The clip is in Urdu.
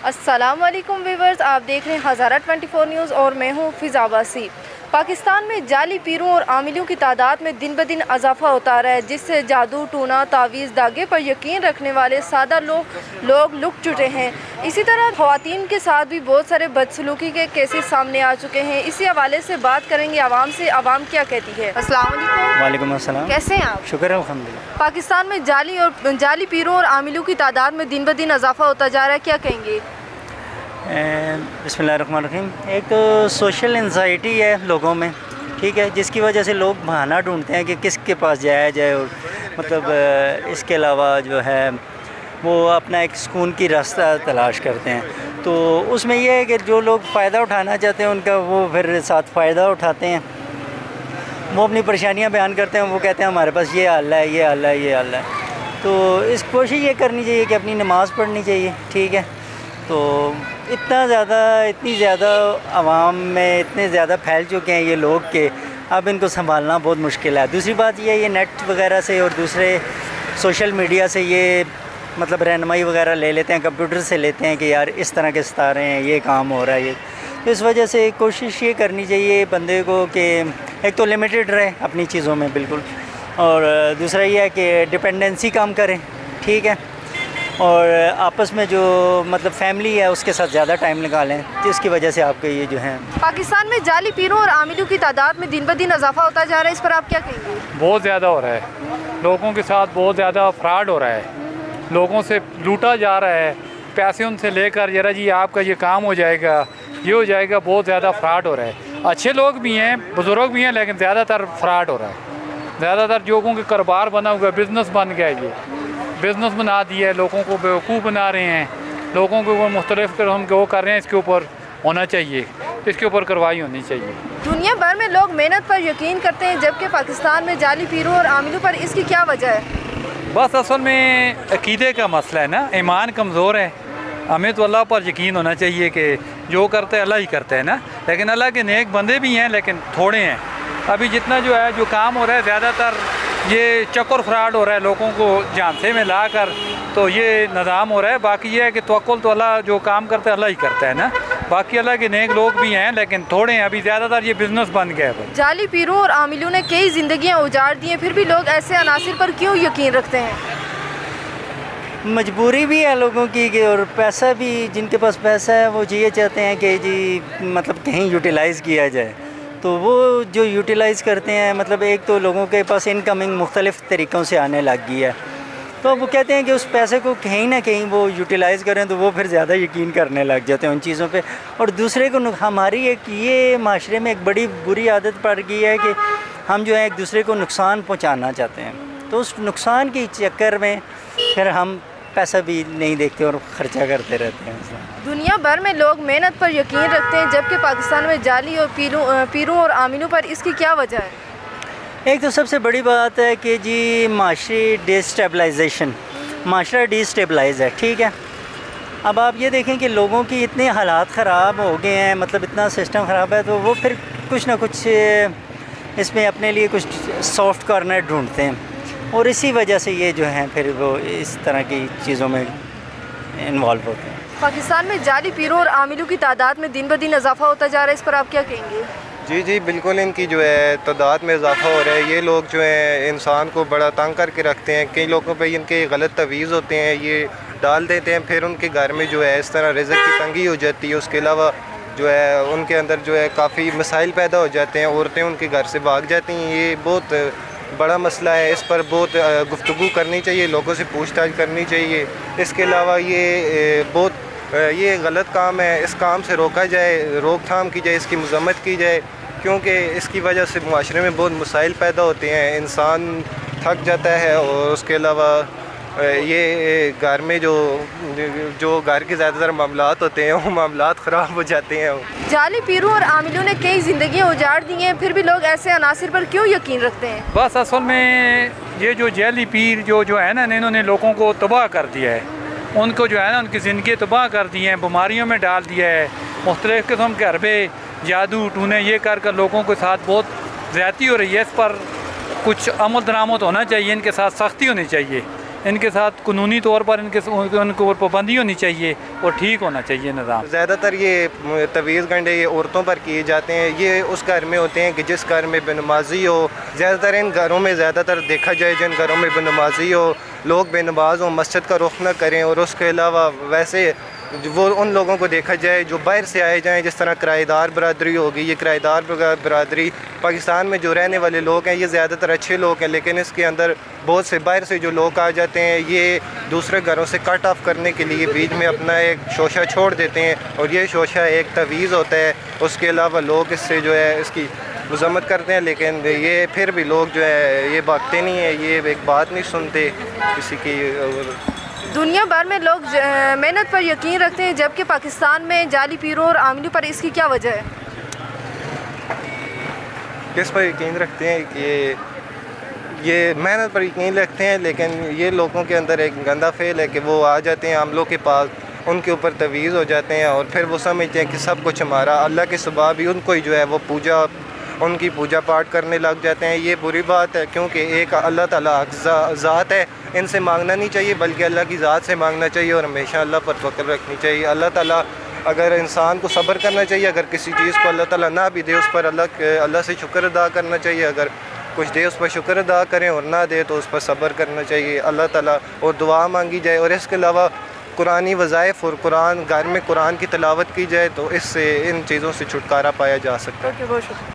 السلام علیکم ویورز، آپ دیکھ رہے ہیں ہزارہ 24 نیوز اور میں ہوں فضا عباسی۔ پاکستان میں جعلی پیروں اور عاملوں کی تعداد میں دن بدن اضافہ ہوتا رہا ہے، جس سے جادو ٹونا تعویذ داغے پر یقین رکھنے والے سادہ لوگ لک چٹے ہیں۔ اسی طرح خواتین کے ساتھ بھی بہت سارے بدسلوکی کے کیسز سامنے آ چکے ہیں۔ اسی حوالے سے بات کریں گے عوام سے، عوام کیا کہتی ہے۔ السلام علیکم۔ وعلیکم السلام۔ کیسے ہیں آپ؟ شکر ہے الحمدللہ۔ پاکستان میں جعلی پیروں اور عاملوں کی تعداد میں دن بدن اضافہ ہوتا جا رہا ہے، کیا کہیں گے؟ بسم اللہ الرحمن الرحیم۔ ایک تو سوشل انزائٹی ہے لوگوں میں، ٹھیک ہے، جس کی وجہ سے لوگ بہانہ ڈھونڈتے ہیں کہ کس کے پاس جایا جائے، اور مطلب اس کے علاوہ جو ہے وہ اپنا ایک سکون کی راستہ تلاش کرتے ہیں۔ تو اس میں یہ ہے کہ جو لوگ فائدہ اٹھانا چاہتے ہیں ان کا وہ پھر ساتھ فائدہ اٹھاتے ہیں، وہ اپنی پریشانیاں بیان کرتے ہیں، وہ کہتے ہیں ہمارے پاس یہ حل ہے، یہ حل ہے، یہ حل ہے۔ تو اس کوشش یہ کرنی چاہیے کہ اپنی نماز پڑھنی چاہیے، ٹھیک ہے۔ تو اتنی زیادہ عوام میں اتنے زیادہ پھیل چکے ہیں یہ لوگ کہ اب ان کو سنبھالنا بہت مشکل ہے۔ دوسری بات یہ نیٹ وغیرہ سے اور دوسرے سوشل میڈیا سے یہ مطلب رہنمائی وغیرہ لے لیتے ہیں، کمپیوٹر سے لیتے ہیں کہ یار اس طرح کے ستارے ہیں، یہ کام ہو رہا ہے۔ یہ تو اس وجہ سے کوشش یہ کرنی چاہیے بندے کو کہ ایک تو لمیٹڈ رہے اپنی چیزوں میں بالکل، اور دوسرا یہ ہے کہ ڈپینڈنسی کم کریں، ٹھیک ہے، اور آپس میں جو مطلب فیملی ہے اس کے ساتھ زیادہ ٹائم نکالیں، جس کی وجہ سے آپ کے یہ جو ہیں۔ پاکستان میں جعلی پیروں اور عاملوں کی تعداد میں دن بدن اضافہ ہوتا جا رہا ہے، اس پر آپ کیا کہیں گے؟ بہت زیادہ ہو رہا ہے، لوگوں کے ساتھ بہت زیادہ فراڈ ہو رہا ہے، لوگوں سے لوٹا جا رہا ہے، پیسے ان سے لے کر ذرا جی آپ کا یہ کام ہو جائے گا، یہ ہو جائے گا، بہت زیادہ فراڈ ہو رہا ہے۔ اچھے لوگ بھی ہیں، بزرگ بھی ہیں، لیکن زیادہ تر فراڈ ہو رہا ہے۔ زیادہ تر لوگوں کے کاروبار بنا ہوا ہے، بزنس بن گیا ہے، یہ بزنس بنا دیا ہے، لوگوں کو بیوقوف بنا رہے ہیں، لوگوں کو وہ مختلف قسم کے وہ کر رہے ہیں۔ اس کے اوپر ہونا چاہیے، اس کے اوپر کارروائی ہونی چاہیے۔ دنیا بھر میں لوگ محنت پر یقین کرتے ہیں، جبکہ پاکستان میں جعلی پیروں اور عاملوں پر اس کی کیا وجہ ہے؟ بس اصل میں عقیدے کا مسئلہ ہے نا، ایمان کمزور ہے۔ ہمیں تو اللہ پر یقین ہونا چاہیے کہ جو کرتے ہیں اللہ ہی کرتے ہیں نا، لیکن اللہ کے نیک بندے بھی ہیں لیکن تھوڑے ہیں۔ ابھی جتنا جو ہے جو کام ہو رہا ہے زیادہ تر یہ چکر فراڈ ہو رہا ہے، لوگوں کو جھانسے میں لا کر، تو یہ نظام ہو رہا ہے۔ باقی یہ ہے کہ توکل تو اللہ جو کام کرتا ہے اللہ ہی کرتا ہے نا، باقی اللہ کے نیک لوگ بھی ہیں لیکن تھوڑے ہیں۔ ابھی زیادہ تر یہ بزنس بن گیا ہے۔ جعلی پیروں اور عاملوں نے کئی زندگیاں اجاڑ دی ہیں، پھر بھی لوگ ایسے عناصر پر کیوں یقین رکھتے ہیں؟ مجبوری بھی ہے لوگوں کی کہ، اور پیسہ بھی، جن کے پاس پیسہ ہے وہ یہ چاہتے ہیں کہ جی مطلب کہیں یوٹیلائز کیا جائے، تو وہ جو یوٹیلائز کرتے ہیں مطلب ایک تو لوگوں کے پاس انکمنگ مختلف طریقوں سے آنے لگ گئی ہے، تو وہ کہتے ہیں کہ اس پیسے کو کہیں نہ کہیں وہ یوٹیلائز کریں، تو وہ پھر زیادہ یقین کرنے لگ جاتے ہیں ان چیزوں پہ۔ اور دوسرے کو ہماری ایک یہ معاشرے میں ایک بڑی بری عادت پڑ گئی ہے کہ ہم جو ہے ایک دوسرے کو نقصان پہنچانا چاہتے ہیں، تو اس نقصان کے چکر میں پھر ہم پیسہ بھی نہیں دیکھتے اور خرچہ کرتے رہتے ہیں۔ دنیا بھر میں لوگ محنت پر یقین رکھتے ہیں، جبکہ پاکستان میں جعلی اور پیروں اور عاملوں پر اس کی کیا وجہ ہے؟ ایک تو سب سے بڑی بات ہے کہ جی معاشی ڈیسٹیبلائزیشن، معاشرہ ڈیسٹیبلائز ہے، ٹھیک ہے۔ اب آپ یہ دیکھیں کہ لوگوں کی اتنے حالات خراب ہو گئے ہیں، مطلب اتنا سسٹم خراب ہے، تو وہ پھر کچھ نہ کچھ اس میں اپنے لیے کچھ سافٹ کارنر ڈھونڈتے ہیں، اور اسی وجہ سے یہ جو ہیں پھر وہ اس طرح کی چیزوں میں انوالو ہوتے ہیں۔ پاکستان میں جعلی پیروں اور عاملوں کی تعداد میں دن بدن اضافہ ہوتا جا رہا ہے، اس پر آپ کیا کہیں گے؟ جی بالکل، ان کی جو ہے تعداد میں اضافہ ہو رہا ہے۔ یہ لوگ جو ہیں انسان کو بڑا تنگ کر کے رکھتے ہیں، کئی لوگوں پہ ان کے غلط تویز ہوتے ہیں، یہ ڈال دیتے ہیں، پھر ان کے گھر میں جو ہے اس طرح رزق کی تنگی ہو جاتی ہے۔ اس کے علاوہ جو ہے ان کے اندر جو ہے کافی مسائل پیدا ہو جاتے ہیں، عورتیں ان کے گھر سے بھاگ جاتی ہیں۔ یہ بہت بڑا مسئلہ ہے، اس پر بہت گفتگو کرنی چاہیے، لوگوں سے پوچھ تاچھ کرنی چاہیے۔ اس کے علاوہ یہ غلط کام ہے، اس کام سے روکا جائے، روک تھام کی جائے، اس کی مذمت کی جائے، کیونکہ اس کی وجہ سے معاشرے میں بہت مسائل پیدا ہوتے ہیں، انسان تھک جاتا ہے، اور اس کے علاوہ یہ گھر میں جو گھر کے زیادہ تر معاملات ہوتے ہیں وہ معاملات خراب ہو جاتے ہیں۔ جعلی پیروں اور عاملوں نے کئی زندگیاں اجاڑ دی ہیں، پھر بھی لوگ ایسے عناصر پر کیوں یقین رکھتے ہیں؟ بس اصل میں یہ جو جعلی پیر جو ہے نا، انہوں نے لوگوں کو تباہ کر دیا ہے، ان کو جو ہے نا ان کی زندگی تباہ کر دی ہیں، بیماریوں میں ڈال دیا ہے، مختلف قسم کے حربے جادو ٹونے یہ کر لوگوں کے ساتھ بہت زیادتی ہو رہی ہے۔ اس پر کچھ عمل درآمد ہونا چاہیے، ان کے ساتھ سختی ہونی چاہیے، ان کے ساتھ قانونی طور پر ان کے اوپر پابندی ہونی چاہیے اور ٹھیک ہونا چاہیے نظام. زیادہ تر یہ طویل گھنٹے یہ عورتوں پر کیے جاتے ہیں. یہ اس گھر میں ہوتے ہیں کہ جس گھر میں بے نمازی ہو. زیادہ تر ان گھروں میں زیادہ تر دیکھا جائے جن گھروں میں بے نمازی ہو, لوگ بے نماز ہوں, مسجد کا رخ نہ کریں. اور اس کے علاوہ ویسے وہ ان لوگوں کو دیکھا جائے جو باہر سے آئے جائیں, جس طرح کرایہ دار برادری ہوگی. یہ کرایہ دار برادری پاکستان میں جو رہنے والے لوگ ہیں یہ زیادہ تر اچھے لوگ ہیں, لیکن اس کے اندر بہت سے باہر سے جو لوگ آ جاتے ہیں یہ دوسرے گھروں سے کٹ آف کرنے کے لیے بیچ میں اپنا ایک شوشہ چھوڑ دیتے ہیں, اور یہ شوشہ ایک تعویذ ہوتا ہے. اس کے علاوہ لوگ اس سے جو ہے اس کی مذمت کرتے ہیں, لیکن یہ پھر بھی لوگ جو ہے یہ بھاگتے نہیں ہیں, یہ ایک بات نہیں سنتے کسی کی. دنیا بھر میں لوگ محنت پر یقین رکھتے ہیں, جبکہ پاکستان میں جعلی پیروں اور عاملوں پر اس کی کیا وجہ ہے؟ کس پر یقین رکھتے ہیں کہ یہ محنت پر یقین رکھتے ہیں, لیکن یہ لوگوں کے اندر ایک گندا فعل ہے کہ وہ آ جاتے ہیں عاملوں کے پاس, ان کے اوپر تعویذ ہو جاتے ہیں, اور پھر وہ سمجھتے ہیں کہ سب کچھ ہمارا. اللہ کے سوا بھی ان کو ہی جو ہے وہ ان کی پوجا پاٹ کرنے لگ جاتے ہیں. یہ بری بات ہے, کیونکہ ایک اللہ تعالیٰ ذات ہے, ان سے مانگنا نہیں چاہیے بلکہ اللہ کی ذات سے مانگنا چاہیے, اور ہمیشہ اللہ پر توکل رکھنی چاہیے. اللہ تعالیٰ اگر انسان کو صبر کرنا چاہیے, اگر کسی چیز کو اللہ تعالیٰ نہ بھی دے اس پر اللہ سے شکر ادا کرنا چاہیے. اگر کچھ دے اس پر شکر ادا کریں, اور نہ دے تو اس پر صبر کرنا چاہیے اللہ تعالیٰ, اور دعا مانگی جائے. اور اس کے علاوہ قرآنی وظائف اور گھر میں قرآن کی تلاوت کی جائے تو اس سے ان چیزوں سے چھٹکارا پایا جا سکتا ہے. بہت شکریہ.